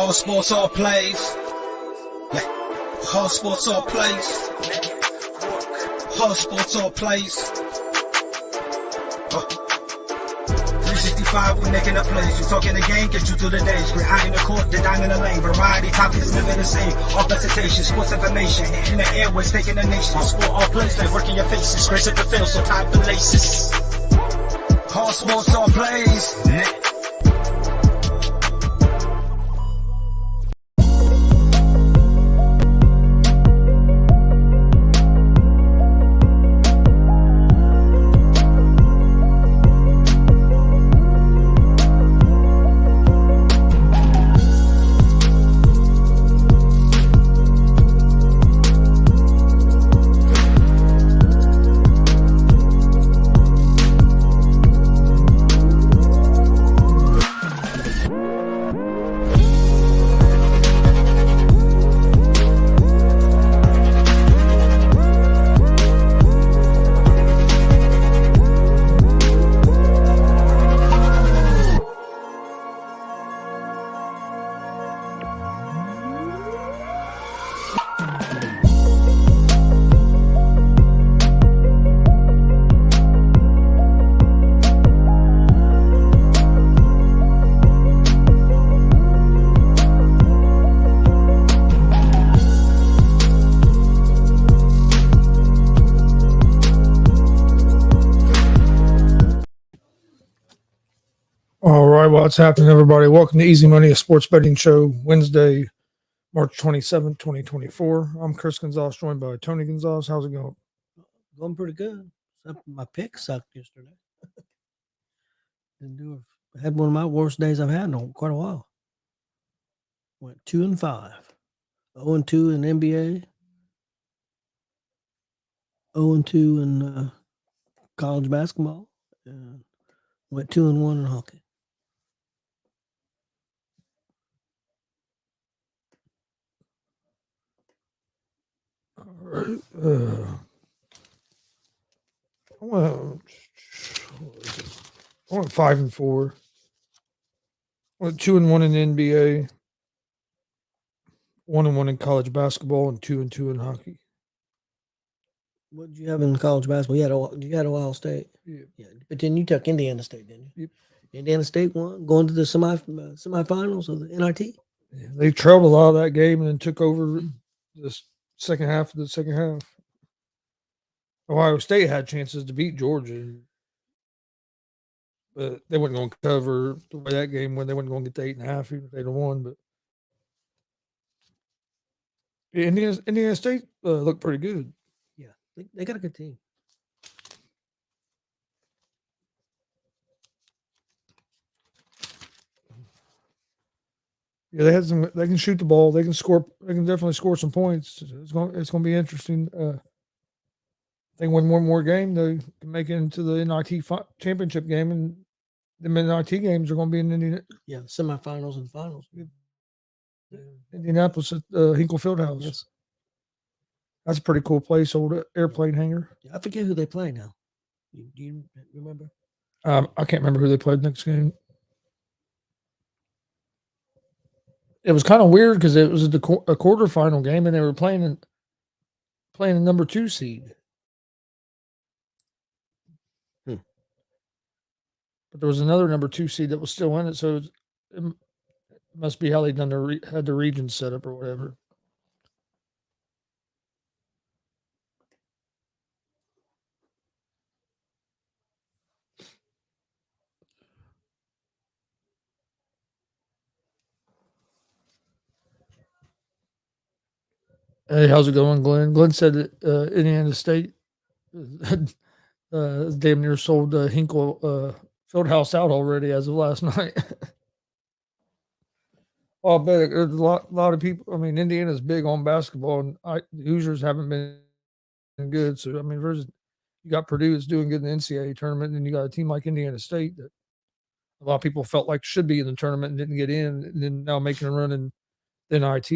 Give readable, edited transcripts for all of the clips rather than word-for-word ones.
All sports, all plays. Yeah. All sports, all plays. All sports, all plays. 365, we making a plays. You talking the game, get you through the days. We're high in the court, the dime in the lane. Variety topics, living the same. All presentation, sports information. Hitting the airways, taking the nation. All sport, all plays, like working your faces. Grace at the field, so tie the laces. All sports, all plays. All right, what's happening, everybody? Welcome to Easy Money, a sports betting show, Wednesday, March 27th, 2024. I'm Chris Gonzalez, joined by Tony Gonzalez. How's it going? Going pretty good. Except my pick sucked yesterday. I had one of my worst days I've had in quite a while. Went 2-5. 0-2 in NBA. 0-2 in college basketball. And went 2-1 in hockey. All right. I went 5-4. I went 2-1 in the NBA, 1-1 in college basketball, and 2-2 in hockey. What did you have in college basketball? You had Ohio State. Yeah. But then you took Indiana State, didn't you? Yep. Indiana State won, going to the semifinals of the NIT. Yeah, they trailed a lot of that game and then took over the second half of the second half. Ohio State had chances to beat Georgia, but they weren't going to cover the way that game went. They weren't going to get to 8.5 even if they'd have won. But yeah, Indiana State looked pretty good. Yeah, they got a good team. Yeah, they had some. They can shoot the ball. They can score. They can definitely score some points. It's going to be interesting. They win one more game, they can make it into the NIT championship game, and the NIT games are going to be in Indiana. Yeah, semifinals and finals. Indianapolis at Hinkle Fieldhouse. Yes. That's a pretty cool place, old airplane hangar. Yeah, I forget who they play now. Do you remember? I can't remember who they played next game. It was kind of weird because it was a quarterfinal game, and they were playing a number 2 seed. But there was another number 2 seed that was still in it, so it must be how they had the region set up or whatever. Hey, how's it going, Glenn? Glenn said that Indiana State damn near sold Hinkle Fieldhouse out already as of last night. Well, I bet there's a lot of people. I mean, Indiana's big on basketball, and the Hoosiers haven't been good. So, I mean, you got Purdue that's doing good in the NCAA tournament, and you got a team like Indiana State that a lot of people felt like should be in the tournament and didn't get in, and then now making a run in NIT.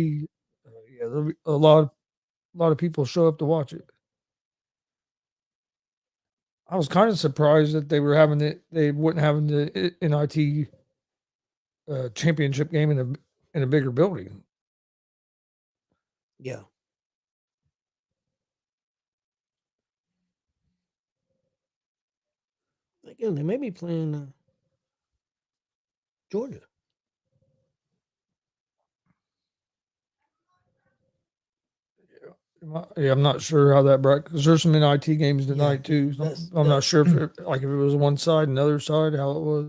Yeah, there'll be a lot of people show up to watch it. I was kind of surprised that they wouldn't have the NIT championship game in in a bigger building. Yeah. Again, they may be playing Georgia. Yeah, I'm not sure how that bracket because there's some NIT games tonight too. So I'm not sure if if it was one side and the other side how it was.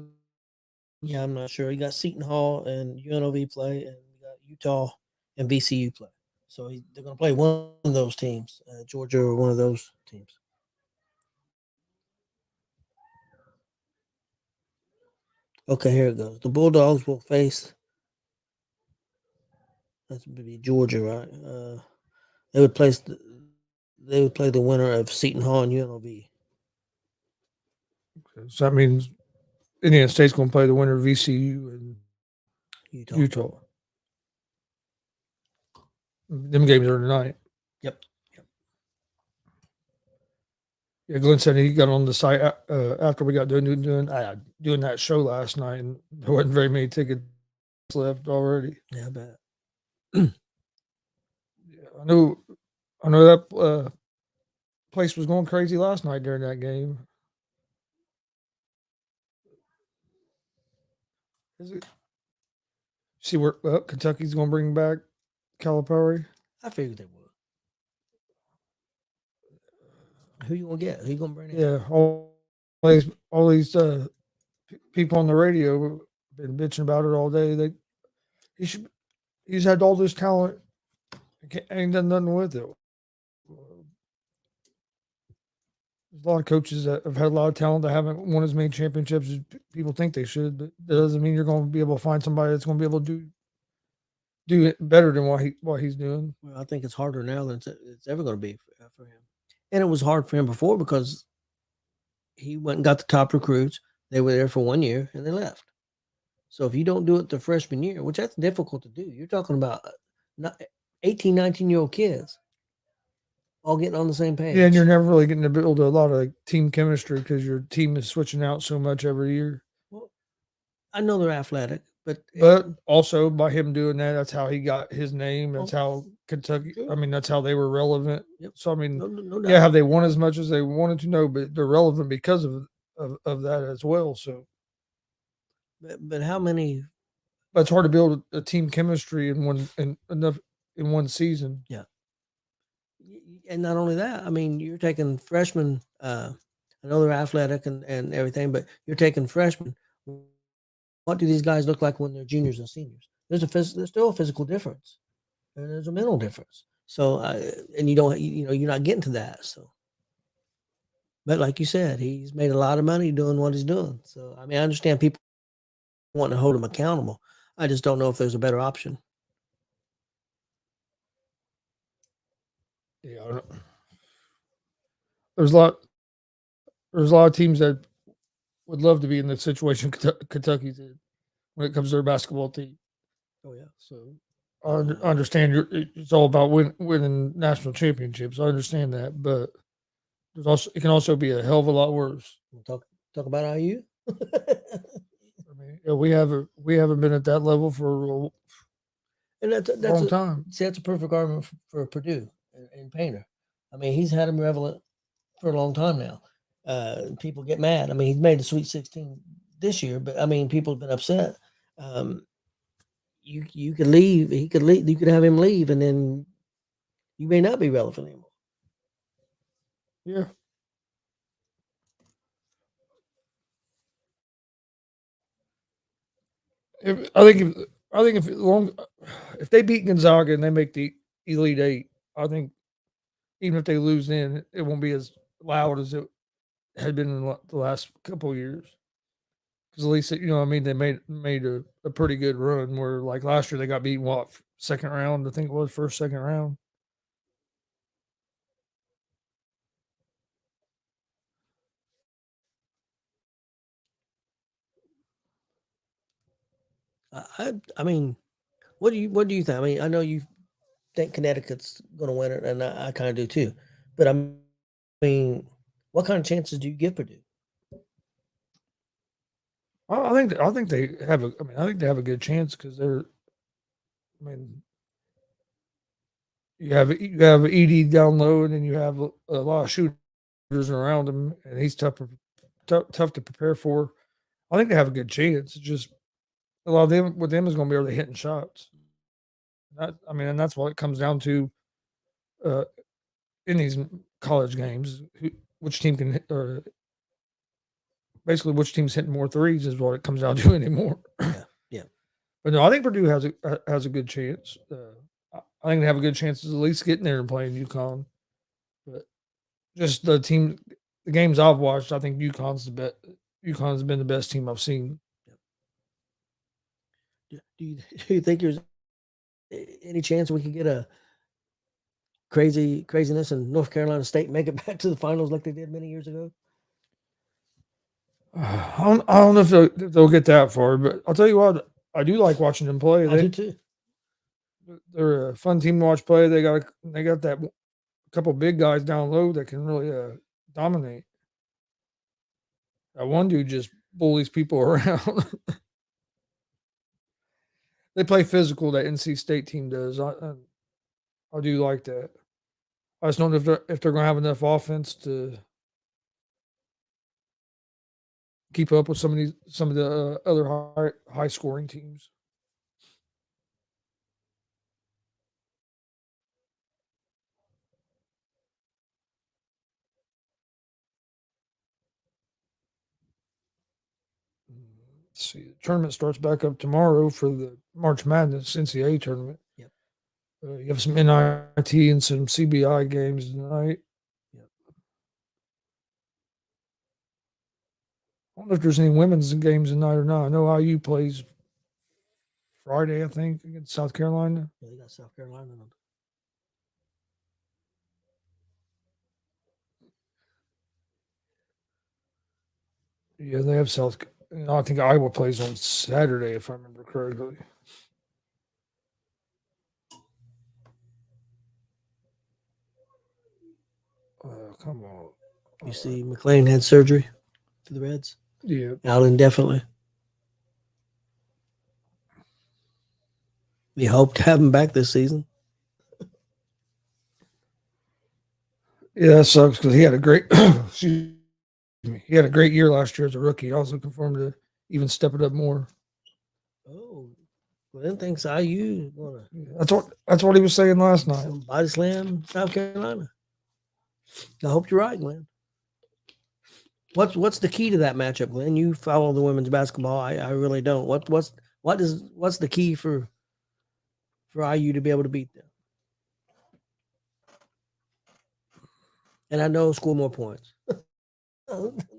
Yeah, I'm not sure. You got Seton Hall and UNLV play, and you got Utah and VCU play. So they're going to play one of those teams, Georgia or one of those teams. Okay, here it goes. The Bulldogs will face. That's would be Georgia, right? They would place. They would play the winner of Seton Hall and UNLV. So that means Indiana State's going to play the winner of VCU and Utah. Them games are tonight. Yep. Yeah, Glenn said he got on the site after we got doing that show last night, and there wasn't very many tickets left already. Yeah, I bet. Yeah, I know that place was going crazy last night during that game. Is it? See where Kentucky's going to bring back Calipari? I figured they would. Who you gonna get? Who you gonna bring in? Yeah, all these people on the radio been bitching about it all day. He's had all this talent, ain't done nothing with it. There's a lot of coaches that have had a lot of talent that haven't won as many championships as people think they should. But that doesn't mean you're going to be able to find somebody that's going to be able to do it better than what he's doing. Well, I think it's harder now than it's ever going to be for him. And it was hard for him before because he went and got the top recruits. They were there for 1 year and they left. So if you don't do it the freshman year, which that's difficult to do, you're talking about 18, 19-year-old kids all getting on the same page. Yeah, and you're never really getting to build a lot of team chemistry because your team is switching out so much every year. Well, I know they're athletic, but also by him doing that, that's how he got his name. That's how Kentucky. I mean, that's how they were relevant. Yep. So I mean, no doubt. Yeah, have they won as much as they wanted to? No, but they're relevant because of that as well. So, but how many? But it's hard to build a team chemistry in one season. Yeah. And not only that, I mean, you're taking freshmen. I know they're athletic and everything, but you're taking freshmen. What do these guys look like when they're juniors and seniors? There's still a physical difference, and there's a mental difference. So, and you're not getting to that. So, but like you said, he's made a lot of money doing what he's doing. So, I mean, I understand people want to hold him accountable. I just don't know if there's a better option. Yeah, there's a lot of teams that would love to be in the situation Kentucky's in when it comes to their basketball team. Oh yeah. So I understand it's all about winning national championships. I understand that, but it can also be a hell of a lot worse. Talk about IU. I mean, yeah, we haven't been at that level for that's a long time. See, that's a perfect argument for Purdue and Painter. I mean, he's had him relevant for a long time now. People get mad. I mean, he's made the Sweet 16 this year, but I mean, people have been upset. You could leave. He could leave. You could have him leave, and then you may not be relevant anymore. Yeah. If they beat Gonzaga and they make the Elite Eight, I think even if they lose, then it won't be as loud as it had been in the last couple of years. Because at least they made a pretty good run. Where like last year they got beaten second round? I think it was second round. I mean, what do you think? I mean, I know you think Connecticut's going to win it, and I kind of do too. But I mean, what kind of chances do you give Purdue? I think they have a. I mean, I think they have a good chance because I mean, you have ED down low, and then you have a lot of shooters around him, and he's tough to prepare for. I think they have a good chance. It's just a lot of them with them is going to be able to hitting shots. And that's what it comes down to uh, in these college games. Which team can hit, or basically which team's hitting more threes is what it comes down to anymore. Yeah. But no, I think Purdue has a good chance. I think they have a good chance of at least getting there and playing UConn. But just the games I've watched, I think UConn's been the best team I've seen. Do you think there's any chance we could get a craziness and North Carolina State make it back to the finals like they did many years ago? I don't know if they'll get that far, but I'll tell you what, I do like watching them play. I do too. They're a fun team to watch play. They got that couple big guys down low that can really dominate. That one dude just bullies people around. They play physical. That NC State team does. I do like that. I just don't know if they're going to have enough offense to keep up with some of the other high scoring teams. Let's see, the tournament starts back up tomorrow for the March Madness NCAA tournament. Yep. You have some NIT and some CBI games tonight. Yep. I don't know if there's any women's games tonight or not. I know IU plays Friday, I think, against South Carolina. Yeah, they got South Carolina on. Yeah, they have I think Iowa plays on Saturday, if I remember correctly. Come on. You see, McLean had surgery for the Reds. Yeah. Out indefinitely. We hope to have him back this season. Yeah, that sucks because he had a great he had a great year last year as a rookie. I was looking for him to even step it up more. Oh, Glenn thinks IU is gonna. That's what he was saying last night. Body slam South Carolina. I hope you're right, Glenn. What's the key to that matchup, Glenn? You follow the women's basketball. I really don't. What's the key for IU to be able to beat them? And I know score more points.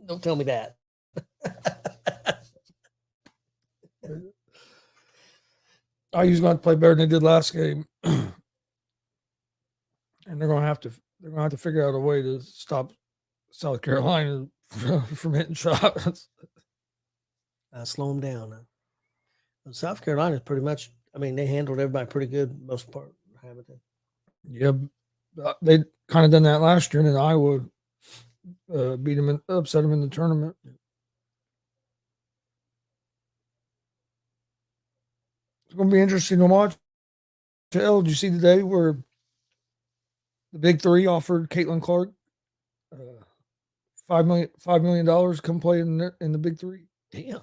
Don't tell me that. IU's going to play better than they did last game, and they're going to have to figure out a way to stop South Carolina from hitting shots. Slow them down. Well, South Carolina is pretty much. I mean, they handled everybody pretty good most part. Haven't they? Yeah, they kind of done that last year, and then Iowa beat them, upset them in the tournament. It's going to be interesting to watch. Did you see today where the Big Three offered Caitlin Clark $5 million come play in the Big Three? Damn,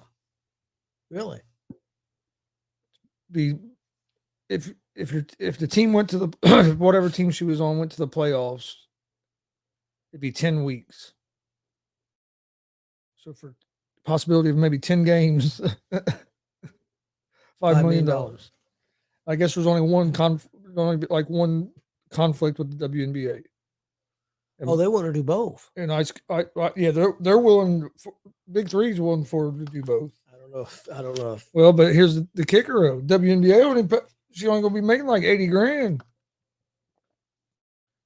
really? If the team went to the whatever team she was on went to the playoffs, it'd be 10 weeks. So for possibility of maybe 10 games, $5 million. I guess there's only one conflict with the WNBA. Oh, they want to do both. And yeah, they're willing. Big Three's willing for to do both. I don't know. Well, but here's the kicker: WNBA she's only gonna be making like $80,000.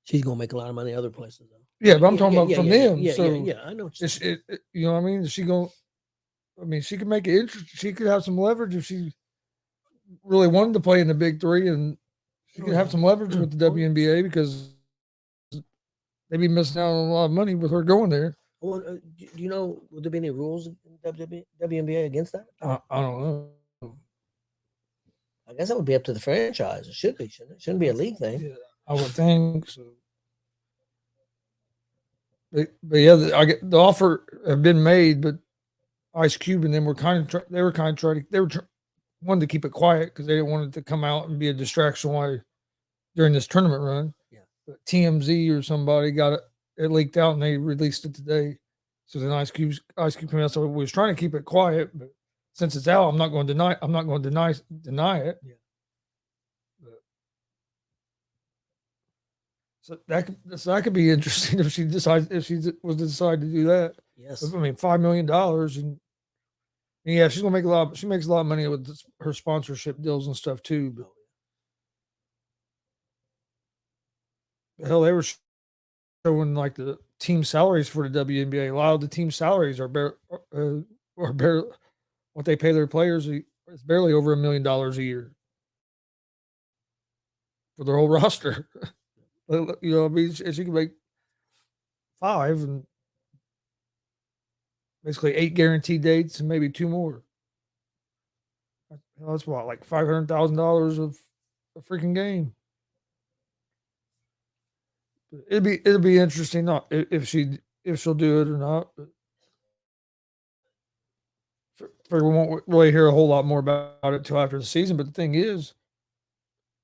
She's gonna make a lot of money other places, though. Yeah, but I'm talking about from them. Yeah, so I know. You know what I mean? She could make it interesting. She could have some leverage if she really wanted to play in the Big Three, and she could have some leverage with the WNBA because they'd be missing out on a lot of money with her going there. Well, do you know, would there be any rules in WNBA against that? I don't know. I guess that would be up to the franchise. It should be, shouldn't it? Shouldn't be a league thing. Yeah, I would think so. But yeah, the offer have been made, but Ice Cube and them were kind of wanted to keep it quiet because they didn't want it to come out and be a distraction while during this tournament run. Yeah. But TMZ or somebody got it leaked out and they released it today. So then Ice Cube came out. So we was trying to keep it quiet, but since it's out, I'm not going to deny it. Yeah. But, so that could be interesting if she was to decide to do that. Yes. I mean, $5 million and yeah, she's gonna make a lot. She makes a lot of money with her sponsorship deals and stuff too. But hell, they were showing like the team salaries for the WNBA. A lot of the team salaries are barely what they pay their players. It's barely over $1 million a year for their whole roster. You know, I mean, she can make 5 and basically 8 guaranteed dates and maybe 2 more. That's what, like $500,000 of a freaking game. It'll be interesting, not if she'll do it or not. But we won't really hear a whole lot more about it until after the season. But the thing is,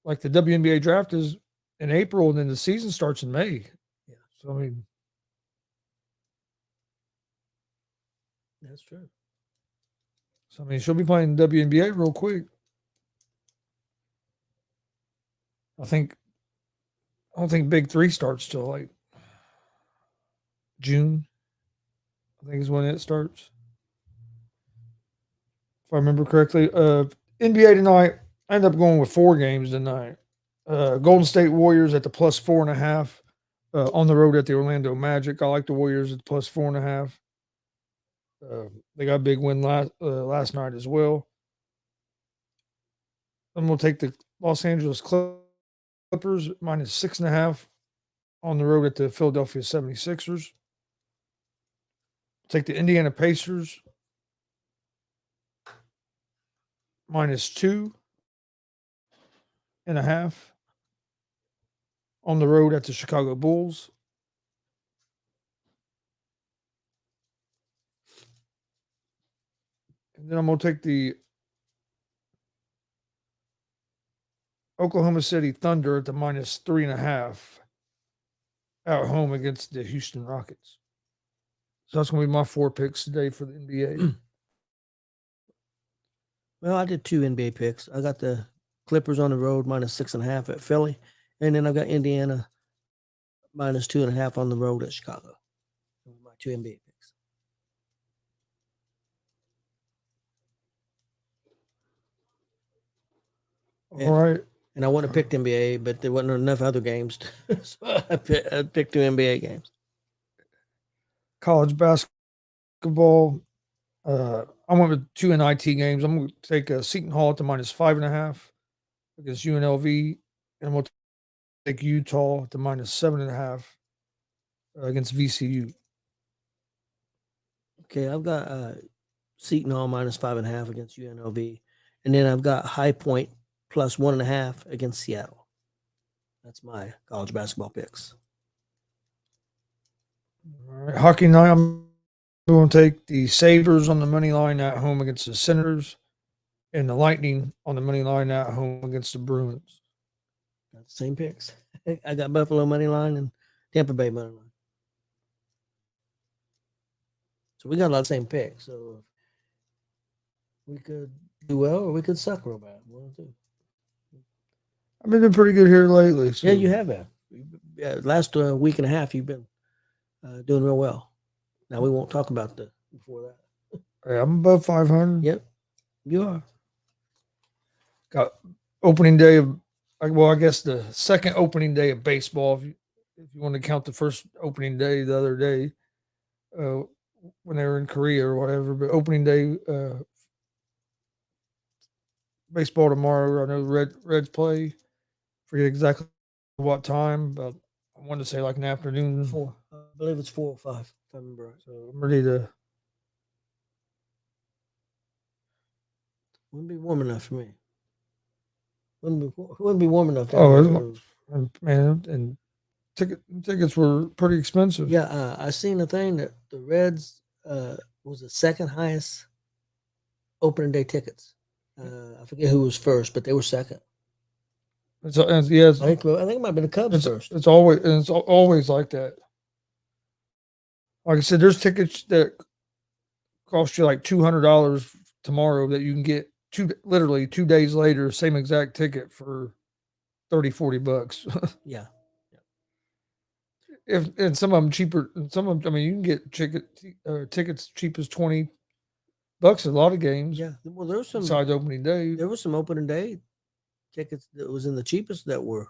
like the WNBA draft is in April, and then the season starts in May. Yeah. So I mean, that's true. So I mean, she'll be playing WNBA real quick. I don't think Big 3 starts till like June. I think is when it starts. If I remember correctly. NBA tonight, I ended up going with 4 games tonight. Golden State Warriors at the plus 4.5. On the road at the Orlando Magic. I like the Warriors at the plus 4.5. They got a big win last night as well. I'm going to take the Los Angeles Clippers minus 6.5 on the road at the Philadelphia 76ers. Take the Indiana Pacers minus 2.5 on the road at the Chicago Bulls. And then I'm going to take the Oklahoma City Thunder at the minus 3.5 at home against the Houston Rockets. So that's going to be my 4 picks today for the NBA. Well, I did 2 NBA picks. I got the Clippers on the road minus 6.5 at Philly, and then I've got Indiana minus 2.5 on the road at Chicago. My 2 NBA picks. All right. And I want to pick NBA, but there wasn't enough other games, so I picked 2 NBA games. College basketball. I went with 2 NIT games. I'm going to take Seton Hall at the minus 5.5 against UNLV, and I'm going to take Utah at the minus 7.5 against VCU. Okay, I've got Seton Hall minus 5.5 against UNLV, and then I've got High Point plus 1.5 against Seattle. That's my college basketball picks. All right, hockey night. I'm going to take the Sabres on the money line at home against the Senators, and the Lightning on the money line at home against the Bruins. Got the same picks. I got Buffalo money line and Tampa Bay money line. So we got a lot of the same picks. So we could do well or we could suck real bad. One or two. I've been doing pretty good here lately. So. Yeah, you have been. Last week and a half, you've been doing real well. Now we won't talk about the before that. Hey, I'm above 500. Yep, you are. Got opening day of, well, I guess the second opening day of baseball, if you want to count the first opening day the other day, when they were in Korea or whatever. But opening day baseball tomorrow. I know Reds play. Forget exactly what time, but I wanted to say like an afternoon. 4. I believe it's 4 or 5, if I remember right. So I'm ready to. Wouldn't be warm enough for me. Wouldn't be warm enough down Oh, there. man, and tickets were pretty expensive. Yeah, I seen a thing that the Reds was the second highest opening day tickets. I forget who was first, but they were second. Yeah, I think it might have been the Cubs first. it's always like that. Like I said, there's tickets that cost you like $200 tomorrow that you can get literally 2 days later, same exact ticket for $30-$40. Yeah. And some of them cheaper, and some of them, I mean, you can get tickets cheap as $20 at a lot of games. Yeah. Well, there was some besides opening day. There was some opening day tickets that was in the cheapest that were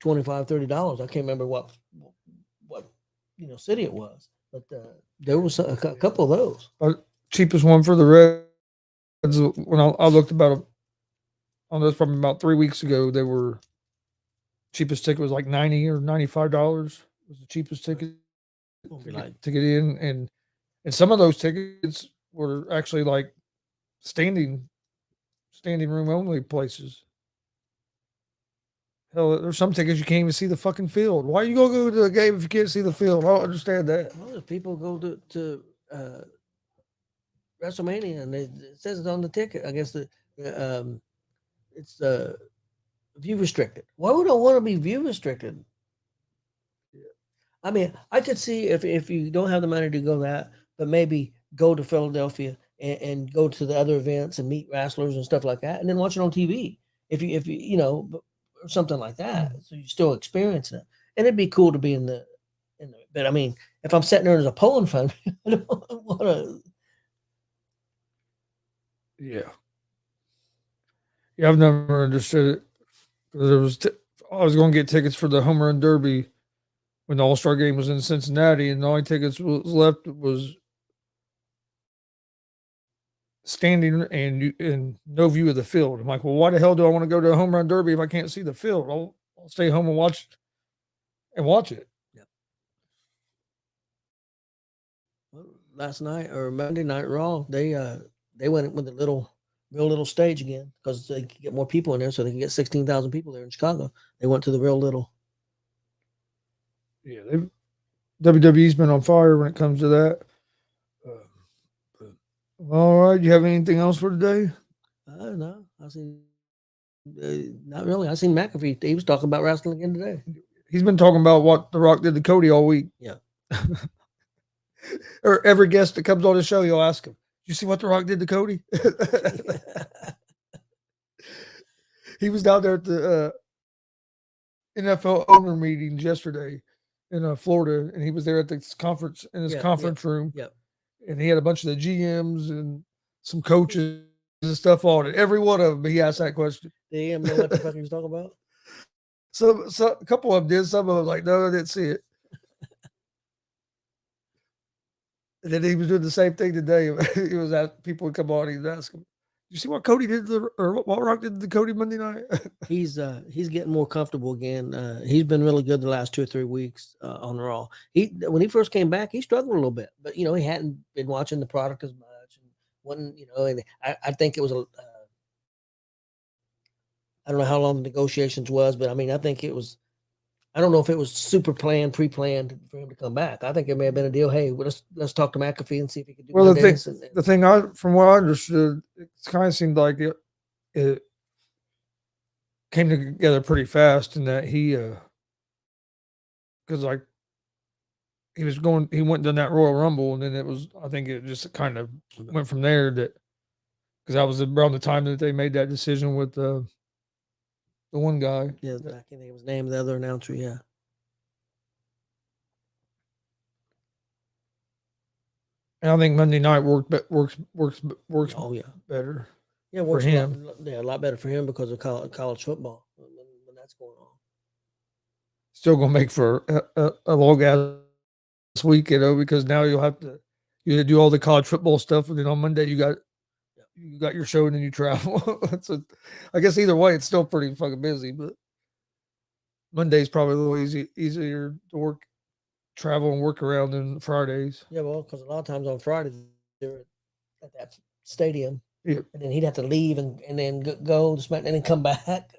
$25-$30. I can't remember what city it was, but there was a couple of those. Cheapest one for the Reds when I looked about on this probably about 3 weeks ago. They were cheapest ticket was like $90 or $95 was the cheapest ticket to get in, and some of those tickets were actually like standing room only places. Hell, there's some tickets you can't even see the fucking field. Why you gonna go to a game if you can't see the field? I don't understand that. Well, if people go to WrestleMania and it says it on the ticket, I guess it's view restricted. Why would I want to be view restricted? I mean, I could see if you don't have the money to go that, but maybe go to Philadelphia and go to the other events and meet wrestlers and stuff like that, and then watch it on TV. If you or something like that, so you still experience it, and it'd be cool to be in the. But I mean, if I'm sitting there as a polling fan, I don't want to. Yeah, I've never understood it. There was I was going to get tickets for the Home Run Derby when the All-Star game was in Cincinnati, and the only tickets was left was standing and no view of the field. I'm like, well, why the hell do I want to go to a Home Run Derby if I can't see the field? I'll stay home and watch it. Yep. Well, last night or Monday Night Raw, they went with the real little stage again because they could get more people in there, so they can get 16,000 people there in Chicago. They went to the real little. Yeah, WWE's been on fire when it comes to that. All right, you have anything else for today? No, I seen not really. I seen McAfee. He was talking about wrestling again today. He's been talking about what The Rock did to Cody all week. Yeah. Or every guest that comes on the show, you'll ask him, "You see what The Rock did to Cody?" He was down there at the NFL owner meetings yesterday in Florida, and he was there at this conference conference room. Yep. And he had a bunch of the GMs and some coaches and stuff on it. Every one of them, he asked that question. Did he know what the fuck he was talking about? So a couple of them did. Some of them like, no, I didn't see it. And then he was doing the same thing today. He was asking people would come on. He'd ask him, "You see what Cody did or what Rock did to Cody Monday night?" He's getting more comfortable again. He's been really good the last 2 or 3 weeks on Raw. When he first came back, he struggled a little bit, but he hadn't been watching the product as much, and wasn't and I think it was I don't know how long the negotiations was, but I mean I think it was. I don't know if it was super planned, pre-planned for him to come back. I think it may have been a deal. Hey, let's talk to McAfee and see if he can do. Well, the thing from what I understood, it kind of seemed like it came together pretty fast, and that he, because like he went and done that Royal Rumble, and then I think it just kind of went from there. Because that was around the time that they made that decision with the one guy. Yeah, I can't think of his name. The other announcer, yeah. And I think Monday night works. Oh yeah, better. Yeah, it works for him. A lot better for him because of college football when that's going on. Still gonna make for a long ass week, because now you do all the college football stuff, and then on Monday you got your show and then you travel. So I guess either way, it's still pretty fucking busy, but Monday's probably a little easier to travel and work around than Fridays. Yeah, well, because a lot of times on Fridays they're at that stadium Yeah. and then he'd have to leave and then go to Smack and then come back.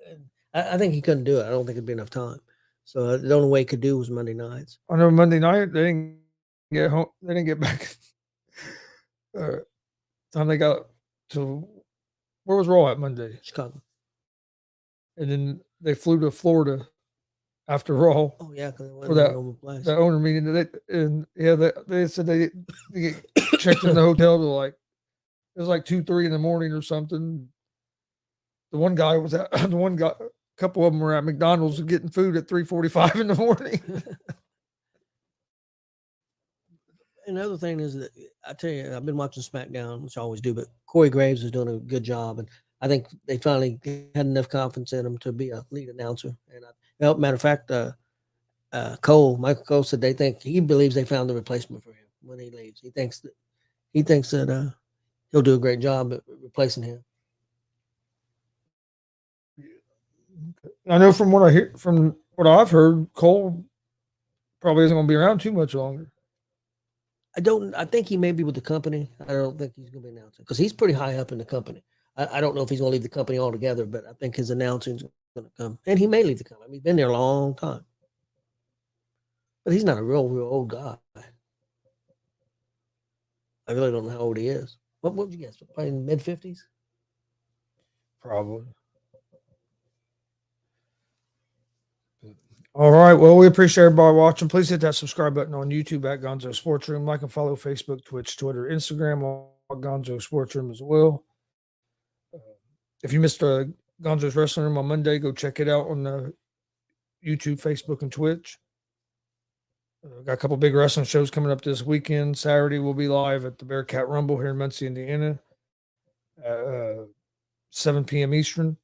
I think he couldn't do it. I don't think it'd be enough time. So the only way he could do was Monday nights. I know Monday night they didn't get home. They didn't get back. Time they got to where was Raw at Monday, Chicago. and then they flew to Florida after Raw Oh yeah, because it for wasn't that a normal place. the owner meeting. They said they get checked in the hotel to like it was like 2-3 in the morning or something. The one guy was at a couple of them were at McDonald's getting food at 3:45 in the morning. Another thing is that I tell you, I've been watching SmackDown, which I always do, but Corey Graves is doing a good job, and I think they finally had enough confidence in him to be a lead announcer. And matter of fact, Michael Cole said he believes they found the replacement for him when he leaves. He thinks that he'll do a great job at replacing him. I know from what I've heard, Cole probably isn't going to be around too much longer. I think he may be with the company. I don't think he's going to be announcing because he's pretty high up in the company. I don't know if he's going to leave the company altogether, but I think his announcing is going to come. And he may leave the company. I mean, he's been there a long time. But he's not a real old guy. I really don't know how old he is. What would you guess? Probably in mid-50s? Probably. All right. Well, we appreciate everybody watching. Please hit that subscribe button on YouTube at Gonzo Sports Room. Like and follow Facebook, Twitch, Twitter, Instagram on Gonzo Sports Room as well. If you missed Gonzo's Wrestling Room on Monday, go check it out on the YouTube, Facebook, and Twitch. Got a couple big wrestling shows coming up this weekend. Saturday, we'll be live at the Bearcat Rumble here in Muncie, Indiana at 7 p.m. Eastern.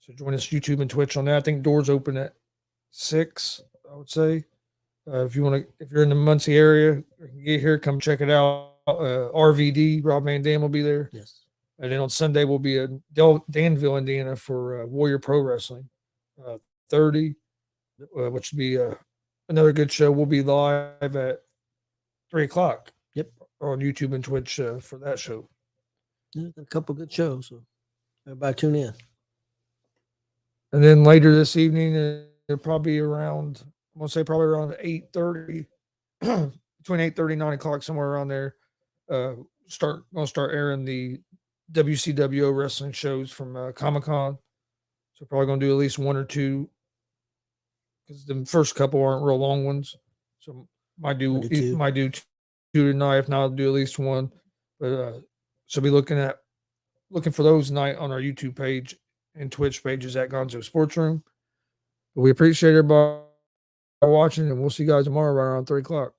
So join us YouTube and Twitch on that. I think doors open at 6, I would say. If you're in the Muncie area, get here, come check it out. RVD, Rob Van Dam will be there. Yes. And then on Sunday, we'll be in Danville, Indiana for Warrior Pro Wrestling 30, which would be another good show. We'll be live at 3 o'clock. Yep. On YouTube and Twitch for that show. Yeah, a couple good shows. So everybody tune in. And then later this evening, it'll probably be around, I'm going to say probably around 8:30, between 8:30 and 9 o'clock, somewhere around there. Going to start airing the WCWO wrestling shows from Comic-Con. So probably going to do at least one or two because the first couple aren't real long ones. So might do two tonight. If not, I'll do at least one. But so be looking for those tonight on our YouTube page and Twitch pages at Gonzo Sports Room. But we appreciate everybody watching, and we'll see you guys tomorrow right around 3 o'clock.